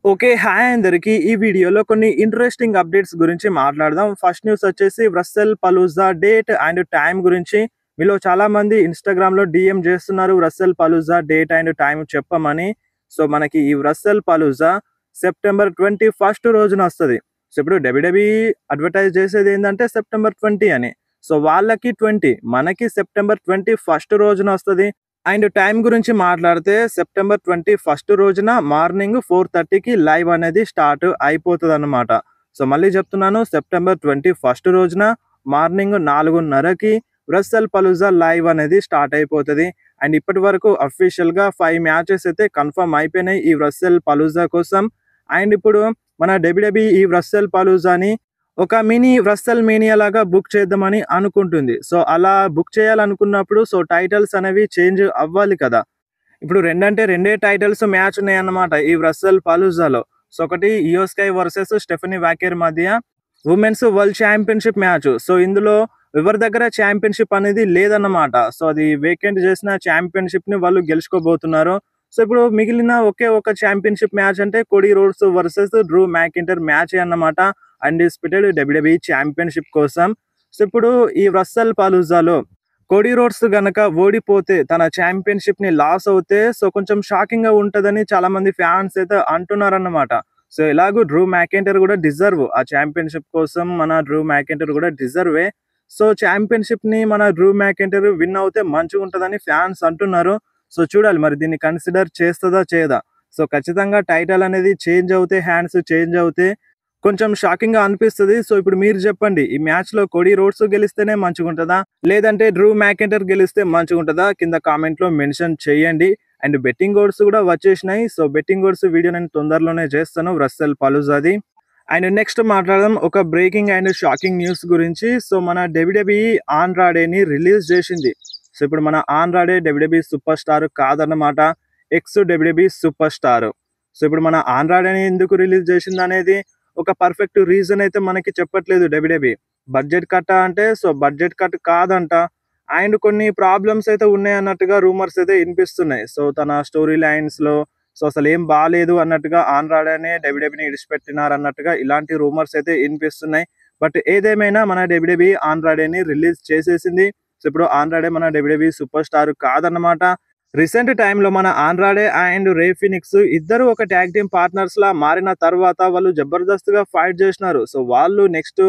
Okay. Hi అందరికి. ఈ వీడియోలో కొన్ని ఇంట్రెస్టింగ్ అప్డేట్స్ గురించి మాట్లాడదాం. ఫస్ట్ న్యూస్ వచ్చేసి రస్సెల్ పలూజా డేట్ అండ్ టైమ్ గురించి. మీలో చాలామంది ఇన్‌స్టాగ్రామ్‌లో డీఎం చేస్తున్నారు. రస్సెల్ పలూజా డేట్ అండ్ టైమ్ చెప్పమని. సో, మనకి ఈ రస్సెల్ పలూజా సెప్టెంబర్ 21 రోజున వస్తది. సో, ఇప్పుడు డబ్ల్యూడబ్ల్యూఈ అడ్వర్టైజ్ చేసేది ఏందంటే సెప్టెంబర్ 20 అని. సో, వాళ్ళకి 20 మనకి సెప్టెంబర్ 21 రోజున వస్తది. అండ్ టైమ్ గురించి మాట్లాడితే సెప్టెంబర్ 21 రోజున మార్నింగ్ 4:30కి లైవ్ అనేది స్టార్ట్ అయిపోతదన్నమాట. సో, మళ్ళీ చెప్తున్నాను, సెప్టెంబర్ 21 రోజున మార్నింగ్ 4:30కి రస్సెల్ పలూజా లైవ్ అనేది స్టార్ట్ అయిపోతది. అండ్ ఇప్పటి వరకు అఫీషియల్‌గా 5 మ్యాచెస్ అయితే కన్ఫర్మ్ అయిపోయినాయి ఈ రస్సెల్ పలూజా కోసం. అండ్ ఇప్పుడు మన డబ్ల్యూడబ్ల్యూఈ ఈ రస్సెల్ పలూజాని ఒక మినీ రస్సెల్ మేనియా లాగా బుక్ చేద్దామని అనుకుంటుంది. సో, అలా బుక్ చేయాలనుకున్నప్పుడు టైటిల్స్ అనేవి చేంజ్ అవ్వాలి కదా! ఇప్పుడు రెండే టైటిల్స్ మ్యాచ్ ఉన్నాయన్నమాట ఈ రస్సెల్ పలూజాలో. సో, ఒకటి ఇయో స్కై వర్సెస్ స్టెఫనీ వాకేర్ మధ్య women's world championship match. So, ఇందులో ఎవరి దగ్గర ఛాంపియన్‌షిప్ అనేది లేదన్నమాట. సో, అది వేకెంట్ చేసిన ఛాంపియన్‌షిప్‌ని వాళ్ళు గెలుచుకోబోతున్నారు. సో, ఇప్పుడు మిగిలిన ఒకే ఒక ఛాంపియన్‌షిప్ మ్యాచ్ అంటే Cody Rhodes versus Drew McIntyre మ్యాచే అన్నమాట. అన్‌డిస్ప్యూటెడ్ డబ్ల్యూడబ్ల్యూఈ ఛాంపియన్‌షిప్ కోసం. సో, ఇప్పుడు ఈ రస్సెల్ పలూజాలో కోడీ రోడ్స్ గనక ఓడిపోతే తన ఛాంపియన్‌షిప్‌ని లాస్ అవుతే కొంచెం షాకింగ్‌గా ఉంటదని చాలామంది ఫ్యాన్స్ అయితే అంటున్నారన్నమాట. సో, ఎలాగో డ్రూ మ్యాకింటైర్ కూడా డిజర్వ్ ఆ ఛాంపియన్‌షిప్ కోసం మన డ్రూ మ్యాకింటైర్ కూడా డిజర్వే. సో, ఛాంపియన్‌షిప్‌ని మన డ్రూ మ్యాకింటైర్ విన్ అవుతే మంచిగుంటదని ఫ్యాన్స్ అంటున్నారు. సో, చూడాలి మరి దీన్ని కన్సిడర్ చేస్తదా? చేయదా? సో, ఖచ్చితంగా టైటిల్ అనేది చేంజ్ అవుతే, హ్యాండ్స్ చేంజ్ అవుతే కొంచెం షాకింగ్‌గా అనిపిస్తది. సో, ఇప్పుడు మీరు చెప్పండి. ఈ మ్యాచ్‌లో కోడీ రోడ్స్ గెలిస్తేనే మంచిగుంటదా? లేదంటే డ్రూ మ్యాకింటైర్ గెలిస్తే మంచిగుంటదా? కింద కామెంట్‌లో మెన్షన్ చేయండి. అండ్ బెట్టింగ్ ఓడ్స్ కూడా వచ్చేసినాయి. సో, బెట్టింగ్ ఓడ్స్ వీడియో నేను తొందరలోనే చేస్తాను రస్సెల్ పలూజాది. అండ్ నెక్స్ట్ మాట్లాడదాం ఒక బ్రేకింగ్ అండ్ షాకింగ్ న్యూస్ గురించి. సో, మన డబ్ల్యూడబ్ల్యూఈ ఆండ్రాడేని రిలీజ్ చేసింది. సో, ఇప్పుడు మన ఆండ్రాడే డబ్ల్యూడబ్ల్యూఈ సూపర్ స్టార్ కాదన్నమాట. X WWE super star. So, ఇప్పుడు మన ఆండ్రాడేని ఎందుకు రిలీజ్ చేసిందనేది ఒక పర్ఫెక్ట్ రీజన్ అయితే మనకి చెప్పట్లేదు డబ్ల్యూడబ్ల్యూఈ. బడ్జెట్ కట్టా అంటే బడ్జెట్ కట్ కాదంట. అండ్ కొన్ని ప్రాబ్లమ్స్ అయితే ఉన్నాయన్నట్టుగా రూమర్స్ అయితే వినిపిస్తున్నాయి. సో, తన స్టోరీ లైన్స్‌లో అసలేం బాలేదు అన్నట్టుగా ఆండ్రాడేనే డబ్ల్యూడబ్ల్యూఈని ఇడిచిపెట్టినారన్నట్టుగా ఇలాంటి రూమర్స్ అయితే వినిపిస్తున్నాయి. బట్ ఏదేమైనా మన డబ్ల్యూడబ్ల్యూఈ ఆండ్రాడేని రిలీజ్ చేసేసింది. సో, ఇప్పుడు ఆండ్రాడే మన డబ్ల్యూడబ్ల్యూఈ సూపర్ స్టార్ కాదన్నమాట. రీసెంట్ టైమ్‌లో మన ఆండ్రాడే అండ్ రే ఫినిక్స్ ఇద్దరు ఒక టాగ్ టీమ్ పార్ట్నర్స్‌లా మారిన తర్వాత వాళ్ళు జబర్దస్త్‌గా ఫైట్ చేసినారు. సో, వాళ్ళు నెక్స్ట్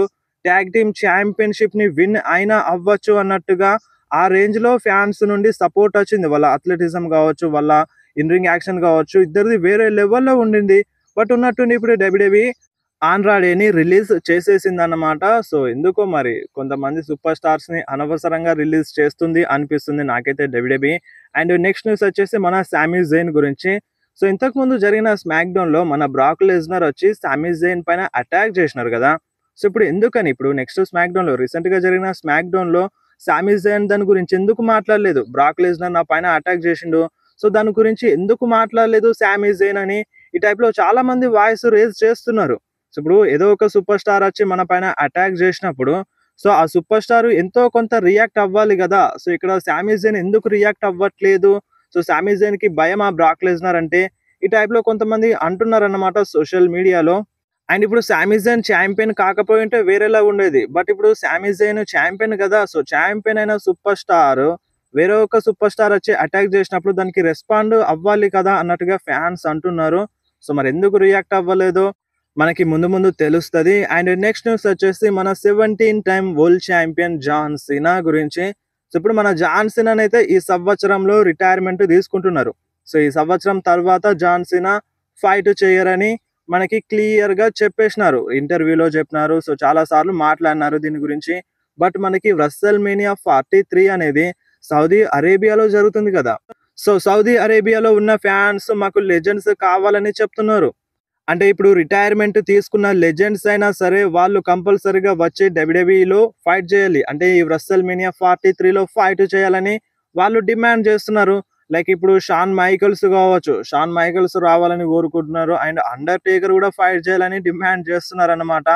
టాగ్ టీమ్ ఛాంపియన్‌షిప్‌ని విన్ అయినా అవ్వచ్చు అన్నట్టుగా ఆ రేంజ్‌లో ఫ్యాన్స్ నుండి సపోర్ట్ వచ్చింది. వాళ్ళ అథ్లెటిజం కావచ్చు, వాళ్ళ ఇన్ రింగ్ యాక్షన్ కావచ్చు, ఇద్దరిది వేరే లెవెల్‌లో ఉండింది. బట్ ఉన్నట్టుండి ఇప్పుడు డబ్ల్యూడబ్ల్యూఈ ఆండ్రాడేని రిలీజ్ చేసేసిందన్నమాట. సో, ఎందుకో మరి కొంతమంది సూపర్ స్టార్స్‌ని అనవసరంగా రిలీజ్ చేస్తుంది అనిపిస్తుంది నాకైతే డబ్ల్యూడబ్ల్యూఈ. అండ్ నెక్స్ట్ న్యూస్ వచ్చేసి మన సామీ జైన్ గురించి. సో, ఇంతకుముందు జరిగిన స్మాక్ డౌన్‌లో మన బ్రాక్ లెస్నర్ వచ్చి సామీ జైన్ పైన అటాక్ చేసినారు కదా! సో, ఇప్పుడు ఎందుకని ఇప్పుడు నెక్స్ట్ స్మాక్ డౌన్‌లో రీసెంట్‌గా జరిగిన స్మాక్ డౌన్‌లో సామీ జైన్ దాని గురించి ఎందుకు మాట్లాడలేదు? బ్రాక్ లెస్నర్ నా పైన అటాక్ చేసిండు. సో, దాని గురించి ఎందుకు మాట్లాడలేదు సామీ జైన్ అని ఈ టైప్‌లో చాలా మంది వాయిస్ రేజ్ చేస్తున్నారు. సో, ఇప్పుడు ఏదో ఒక సూపర్ స్టార్ వచ్చి మన పైన అటాక్ చేసినప్పుడు ఆ సూపర్ స్టార్ ఎంతో కొంత రియాక్ట్ అవ్వాలి గదా! సో, ఇక్కడ సామీ జైన్ ఎందుకు రియాక్ట్ అవ్వట్లేదు? సో, సామీ జైన్‌కి భయమా బ్రాక్ లెస్నర్ అంటే? ఈ టైప్‌లో కొంతమంది అంటున్నారన్నమాట సోషల్ మీడియాలో. అండ్ ఇప్పుడు సామీ జైన్ ఛాంపియన్ కాకపోయుంటే వేరేలా ఉండేది. బట్ ఇప్పుడు సామీ జైన్ ఛాంపియన్ గదా! సో, ఛాంపియన్ అయిన సూపర్ స్టార్ వేరే ఒక సూపర్ స్టార్ వచ్చి అటాక్ చేసినప్పుడు దానికి రెస్పాండ్ అవ్వాలి కదా! అన్నట్టుగా ఫ్యాన్స్ అంటున్నారు. సో, మరెందుకు రియాక్ట్ అవ్వలేదో మనకి ముందు ముందు తెలుస్తది. అండ్ నెక్స్ట్ న్యూస్ వచ్చేసి మన 17 time world champion John Cena గురించి. సో, ఇప్పుడు మన జాన్ సీనానైతే ఈ సంవత్సరంలో రిటైర్మెంట్ తీసుకుంటున్నారు. సో, ఈ సంవత్సరం తర్వాత జాన్ సీనా ఫైట్ చేయరని మనకి క్లియర్‌గా చెప్పేసినారు. ఇంటర్వ్యూలో చెప్పినారు. సో, చాలా సార్లు మాట్లాడినారు దీని గురించి. బట్ మనకి రస్సెల్ మేనియా 43 అనేది సౌదీ అరేబియాలో జరుగుతుంది కదా! సో, సౌదీ అరేబియాలో ఉన్న ఫ్యాన్స్ మాకు లెజెండ్స్ కావాలని చెప్తున్నారు. అంటే ఇప్పుడు రిటైర్మెంట్ తీసుకున్న లెజెండ్స్ అయినా సరే వాళ్ళు కంపల్సరీగా వచ్చి డబ్ల్యూడబ్ల్యూఈలో ఫైట్ చేయాలి. అంటే ఈ రస్సెల్ మేనియా 43లో ఫైట్ చేయాలని వాళ్ళు డిమాండ్ చేస్తున్నారు. లైక్ ఇప్పుడు షాన్ మైకెల్స్ కావచ్చు. షాన్ మైకెల్స్ రావాలని కోరుకుంటున్నారు. అండ్ అండర్‌టేకర్ కూడా ఫైట్ చేయాలని డిమాండ్ చేస్తున్నారన్నమాట.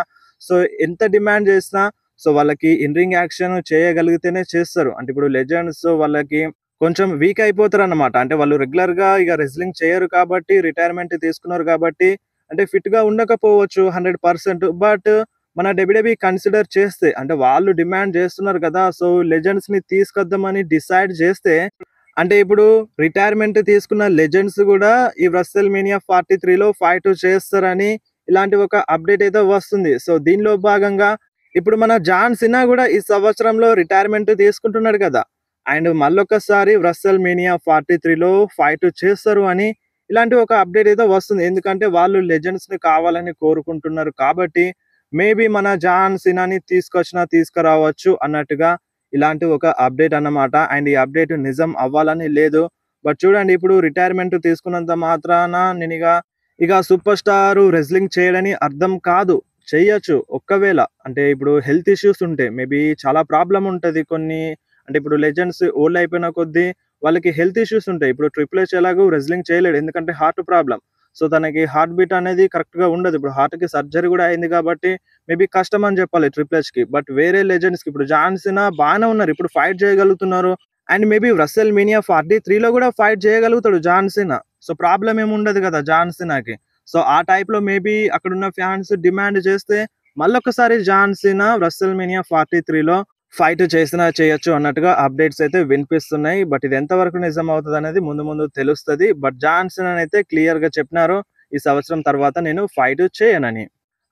సో, ఎంత డిమాండ్ చేసినా వాళ్ళకి ఇన్ రింగ్ యాక్షన్ చేయగలిగితేనే చేస్తారు. అంటే ఇప్పుడు లెజెండ్స్ వాళ్ళకి కొంచెం వీక్ అయిపోతారన్నమాట. అంటే వాళ్ళు రెగ్యులర్‌గా ఇక రెజ్లింగ్ చేయరు కాబట్టి రిటైర్మెంట్ తీసుకున్నారు కాబట్టి అంటే ఫిట్‌గా ఉండకపోవచ్చు 100%. బట్ మన డబ్ల్యూడబ్ల్యూఈ కన్సిడర్ చేస్తే అంటే వాళ్ళు డిమాండ్ చేస్తున్నారు కదా! సో, లెజెండ్స్‌ని తీసుకొద్దామని డిసైడ్ చేస్తే అంటే ఇప్పుడు రిటైర్మెంట్ తీసుకున్న లెజెండ్స్ గూడా ఈ WrestleMania 43లో ఫైట్ చేస్తారని ఇలాంటి ఒక అప్డేట్ అయితే వస్తుంది. సో, దీనిలో భాగంగా ఇప్పుడు మన జాన్ సినా గూడా ఈ సంవత్సరంలో రిటైర్మెంట్ తీసుకుంటున్నాడు కదా! అండ్ మళ్ళొకసారి WrestleMania 43లో ఫైట్ చేస్తారు అని ఇలాంటి ఒక అప్డేట్ అయితే వస్తుంది. ఎందుకంటే వాళ్ళు లెజెండ్స్‌ని కావాలని కోరుకుంటున్నారు కాబట్టి మేబీ మన జాన్ సినాని తీసుకురావచ్చు అన్నట్టుగా ఇలాంటి ఒక అప్డేట్ అన్నమాట. అండ్ ఈ అప్డేట్ నిజం అవ్వాలని లేదు. బట్ చూడండి ఇప్పుడు రిటైర్మెంట్ తీసుకున్నంత మాత్రాన ఇక సూపర్ స్టార్ రెజ్లింగ్ చేయడని అర్థం కాదు. చెయ్యొచ్చు. ఒక్కవేళ అంటే ఇప్పుడు హెల్త్ ఇష్యూస్ ఉంటే మేబీ చాలా ప్రాబ్లమ్ ఉంటది. అంటే ఇప్పుడు లెజెండ్స్ ఓల్డ్ అయిపోయిన కొద్దీ వాళ్ళకి హెల్త్ ఇష్యూస్ ఉంటాయి. ఇప్పుడు ట్రిపుల్ హెచ్ ఎలాగో రెజ్లింగ్ చేయలేడు. ఎందుకంటే హార్ట్ ప్రాబ్లమ్. సో, తనకి హార్ట్ బీట్ అనేది కరెక్ట్‌గా ఉండదు. ఇప్పుడు హార్ట్‌కి సర్జరీ గూడా అయింది కాబట్టి మేబీ కష్టం అని చెప్పాలి ట్రిపుల్ హెచ్‌కి. బట్ వేరే లెజెండ్స్‌కి ఇప్పుడు జాన్ సీనా బానే ఉన్నారు. ఇప్పుడు ఫైట్ చేయగలుగుతున్నారు. అండ్ మేబీ WrestleMania 43లో గూడా ఫైట్ చేయగలుగుతాడు జాన్ సీనా. సో, ప్రాబ్లమ్ ఏమి ఉండదు గదా! జాన్ సీనాకి. సో, ఆ టైప్‌లో మేబీ అక్కడున్న ఫ్యాన్స్ డిమాండ్ చేస్తే మళ్ళొకసారి జాన్ సీనా WrestleMania 43లో ఫైట్ చేసినా చేయొచ్చు అన్నట్టుగా అప్డేట్స్ అయితే వినిపిస్తున్నాయి. బట్ ఇది ఎంతవరకు నిజం అవుతదనేది ముందు ముందు తెలుస్తది. బట్ జాన్ సీనానైతే క్లియర్‌గా చెప్పినారు. ఈ సంవత్సరం తర్వాత నేను ఫైట్ చేయనని.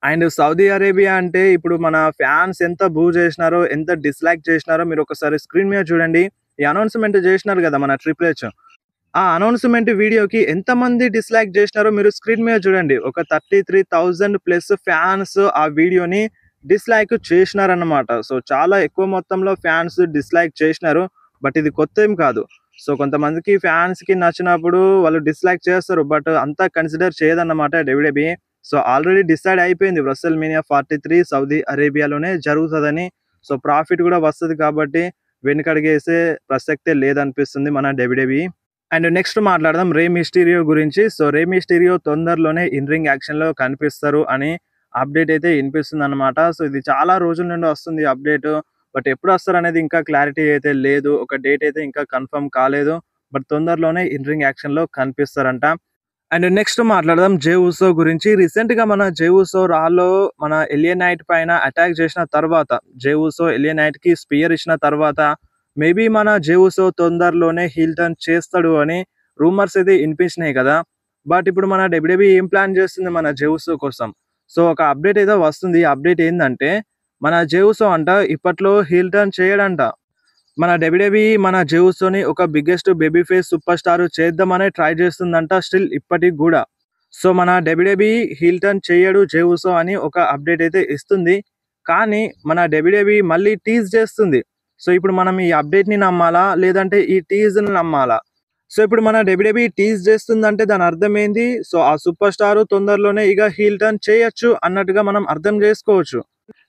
అండ్ సౌదీ అరేబియా అంటే ఇప్పుడు మన ఫ్యాన్స్ ఎంత బూ చేసినారో, ఎంత డిస్‌లైక్ చేసినారో మీరొకసారి స్క్రీన్ మీద చూడండి. ఈ అనౌన్స్‌మెంట్ చేసినారు గదా! మన ట్రిపుల్ హెచ్. ఆ అనౌన్స్‌మెంట్ వీడియోకి ఎంతమంది డిస్‌లైక్ జేసినారో మీరు స్క్రీన్ మీద చూడండి. ఒక 33,000 ప్లస్ ఫ్యాన్స్ ఆ వీడియోని డిస్‌లైక్ చేసినారన్నమాట. సో, చాలా ఎక్కువ మొత్తంలో ఫ్యాన్స్ డిస్‌లైక్ చేసినారు. బట్ ఇది కొత్తేం కాదు. సో, కొంతమందికి ఫ్యాన్స్‌కి నచ్చినప్పుడు వాళ్ళు డిస్‌లైక్ చేస్తారు. బట్ అంతా కన్సిడర్ చేయదన్నమాట డబ్ల్యూడబ్ల్యూఈ. సో, ఆల్రెడీ డిసైడ్ అయిపోయింది. WrestleMania 43 సౌదీ అరేబియాలోనే జరుగుతదని. సో, ప్రాఫిట్ గూడా వస్తది కాబట్టి వెనకడుగేసే ప్రసక్తే లేదనిపిస్తుంది మన డబ్ల్యూడబ్ల్యూఈ. అండ్ నెక్స్ట్ మాట్లాడదాం రే మిస్టీరియో గురించి. సో, రే మిస్టీరియో తొందరలోనే ఇన్ రింగ్ యాక్షన్‌లో కనిపిస్తారు అని అప్డేట్ అయితే ఇనిపిస్తుందన్నమాట. సో, ఇది చాలా రోజుల నుండి వస్తుంది అప్డేట్. బట్ ఎప్పుడొస్తారనేది ఇంకా క్లారిటీ అయితే లేదు. ఒక డేట్ అయితే ఇంకా కన్ఫర్మ్ కాలేదు. బట్ తొందరలోనే ఇన్ రింగ్ యాక్షన్‌లో కనిపిస్తారంట. అండ్ నెక్స్ట్ మాట్లాడదాం జే ఉసో గురించి. రీసెంట్‌గా మన జే ఉసో రాలో మన ఎలియా నైట్ పైన అటాక్ చేసిన తర్వాత, జే ఉసో ఎలియా నైట్‌కి స్పియర్ ఇచ్చిన తర్వాత మేబీ మన జే ఉసో తొందరలోనే హీల్ టర్న్ చేస్తాడు అని రూమర్స్ అయితే ఇనిపించినాయి కదా! బట్ ఇప్పుడు మన డబ్ల్యూడబ్ల్యూఈ ఏం ప్లాన్ చేస్తుంది మన జే ఉసో కోసం. సో, ఒక అప్డేట్ అయితే వస్తుంది. అప్డేట్ ఏందంటే మన జే ఉసో అంట ఇప్పట్లో హీల్ టర్న్ చేయడంట. మన డబ్ల్యూడబ్ల్యూఈ మన జే ఉసోని ఒక biggest baby face super star చేద్దామనే ట్రై చేస్తుందంట స్టిల్ ఇప్పటికి గూడా. సో, మన డబ్ల్యూడబ్ల్యూఈ హీల్ టర్న్ చెయ్యడు జే ఉసో అని ఒక అప్డేట్ అయితే ఇస్తుంది. కానీ మన డబ్ల్యూడబ్ల్యూఈ మళ్ళీ టీజ్ చేస్తుంది. సో, ఇప్పుడు మనం ఈ అప్డేట్‌ని నమ్మాలా? లేదంటే ఈ టీజ్‌ని నమ్మాలా? సో, ఇప్పుడు మన డబ్ల్యూడబ్ల్యూఈ టీజ్ చేస్తుందంటే దాని అర్థం ఏంది? సో, ఆ సూపర్ స్టార్ తొందరలోనే ఇక హీల్ టర్న్ చేయొచ్చు అన్నట్టుగా మనం అర్థం చేసుకోవచ్చు.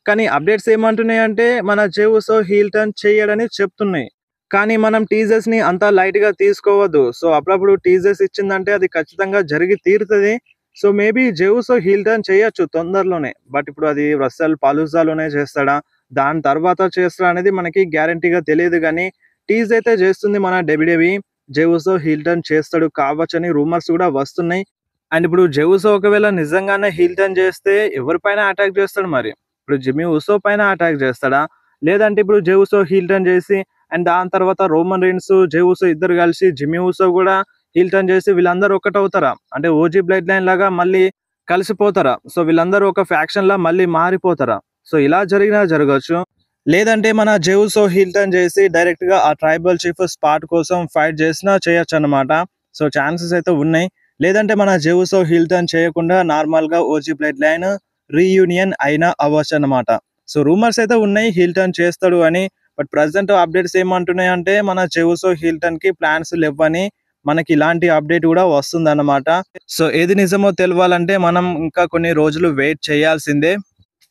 కానీ అప్డేట్స్ ఏమంటున్నాయంటే మన జే ఉసో హీల్ టర్న్ చెయ్యడని చెప్తున్నాయి. కానీ మనం టీజర్స్‌ని అంత లైట్‌గా తీసుకోవద్దు. సో, అప్పుడప్పుడు టీజర్స్ ఇచ్చిందంటే అది ఖచ్చితంగా జరిగి తీరుతది. సో, మేబీ జే ఉసో హీల్ టర్న్ చేయొచ్చు తొందరలోనే. బట్ ఇప్పుడు అది రస్సెల్ పాలూజాలోనే చేస్తాడా? దాని తర్వాత చేస్తాడా అనేది మనకి గ్యారంటీగా తెలీదు గానీ, టీజ్ అయితే చేస్తుంది మన డబ్ల్యూడబ్ల్యూఈ. జే ఉసో హీల్ టర్న్ చేస్తాడు కావచ్చని రూమర్స్ కూడా వస్తున్నాయి. అండ్ ఇప్పుడు జే ఉసో ఒకవేళ నిజంగానే హీల్ టర్న్ చేస్తే ఎవరిపైన అటాక్ చేస్తాడు మరి? ఇప్పుడు జిమ్మీ ఉసో పైన అటాక్ చేస్తాడా? లేదంటే ఇప్పుడు జే ఉసో హీల్ టర్న్ చేసి అండ్ దాని తర్వాత రోమన్ రీన్స్, జే ఉసో ఇద్దరు కలిసి జిమ్మీ ఉసో గూడా హీల్ టర్న్ చేసి వీళ్ళందరూ ఒకటవుతారా? అంటే ఓజీ బ్లడ్ లైన్ లాగా మళ్ళీ కలిసిపోతారా? సో, వీళ్ళందరూ ఒక ఫ్యాక్షన్‌లా మళ్ళీ మారిపోతారా? సో, ఇలా జరిగినా జరగొచ్చు. లేదంటే మన జే ఉసో హీల్ టర్న్ చేసి డైరెక్ట్‌గా ఆ ట్రైబల్ చీఫ్ స్పాట్ కోసం ఫైట్ చేసినా చేయొచ్చన్నమాట. సో, ఛాన్సెస్ అయితే ఉన్నాయి. లేదంటే మన జే ఉసో హీల్ టర్న్ చేయకుండా నార్మల్‌గా ఓజీ బ్లడ్ లైన్ రీయూనియన్ అయినా అవ్వచ్చన్నమాట. సో, రూమర్స్ అయితే ఉన్నాయి హీల్ టర్న్ చేస్తాడు అని. బట్ ప్రెజెంట్ అప్డేట్స్ ఏమంటున్నాయంటే మన జే ఉసో హీల్ టర్న్‌కి ప్లాన్స్ లెవ్వని మనకి ఇలాంటి అప్డేట్ కూడా వస్తుందన్నమాట. సో, ఏది నిజమో తెలవాలంటే మనం ఇంకా కొన్ని రోజులు వెయిట్ చేయాల్సిందే.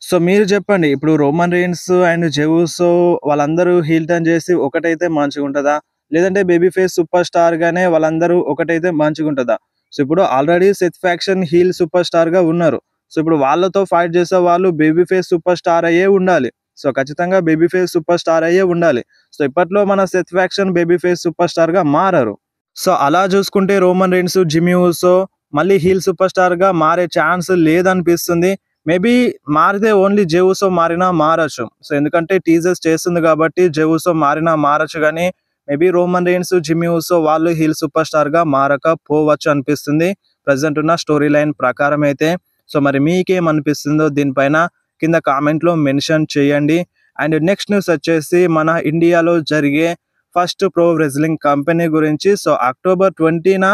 సో, మీరు చెప్పండి. ఇప్పుడు రోమన్ రీన్స్ అండ్ జే ఉసో వాళ్ళందరూ హీల్ టర్న్ చేసి ఒకటైతే మంచిగుంటదా? లేదంటే బేబీ ఫేస్ సూపర్ స్టార్‌గానే వాళ్ళందరూ ఒకటైతే మంచిగుంటదా? సో, ఇప్పుడు already Seth faction heel super స్టార్‌గా ఉన్నారు. సో, ఇప్పుడు వాళ్ళతో ఫైట్ చేసే వాళ్ళు బేబీ ఫేస్ సూపర్ స్టార్ అయ్యే ఉండాలి. సో, ఖచ్చితంగా బేబీ ఫేస్ సూపర్ స్టార్ అయ్యే ఉండాలి. సో, ఇప్పట్లో మన Seth faction babyface super స్టార్‌గా మారరు. సో, అలా చూసుకుంటే రోమన్ రీన్స్, జిమ్మీ ఉసో మళ్ళీ హీల్ సూపర్ స్టార్ గా మారే ఛాన్స్ లేదనిపిస్తుంది. మేబీ మారితే ఓన్లీ జే ఉసో మారినా మారచ్చు. సో ఎందుకంటే టీజర్స్ చేస్తుంది కాబట్టి జే ఉసో మారినా మారచ్చు, కానీ మేబీ రోమన్ రీన్స్, జిమ్మీ ఉసో వాళ్ళు హీల్ సూపర్ స్టార్ గా మారకపోవచ్చు అనిపిస్తుంది ప్రెసెంట్ ఉన్న స్టోరీ లైన్ ప్రకారం అయితే. సో మరి మీకేమనిపిస్తుందో దీనిపైన కింద కామెంట్ లో మెన్షన్ చేయండి. అండ్ నెక్స్ట్ న్యూస్ వచ్చేసి మన ఇండియాలో జరిగే ఫస్ట్ ప్రో రెజ్లింగ్ కంపెనీ గురించి. సో అక్టోబర్ 20న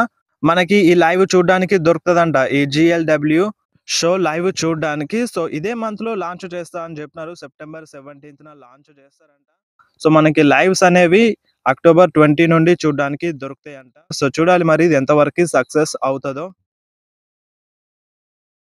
మనకి ఈ లైవ్ చూడడానికి దొరుకుతుందంట, ఈ GLW షో లైవ్ చూడడానికి. సో ఇదే మంత్ లో లాంచ్ చేస్తా అని చెప్పినారు, సెప్టెంబర్ 17న లాంచ్ చేస్తారంట. సో మనకి లైవ్స్ అనేవి అక్టోబర్ 20 నుండి చూడడానికి దొరుకుతాయంట. సో చూడాలి మరి ఇది ఎంతవరకు సక్సెస్ అవుతుందో.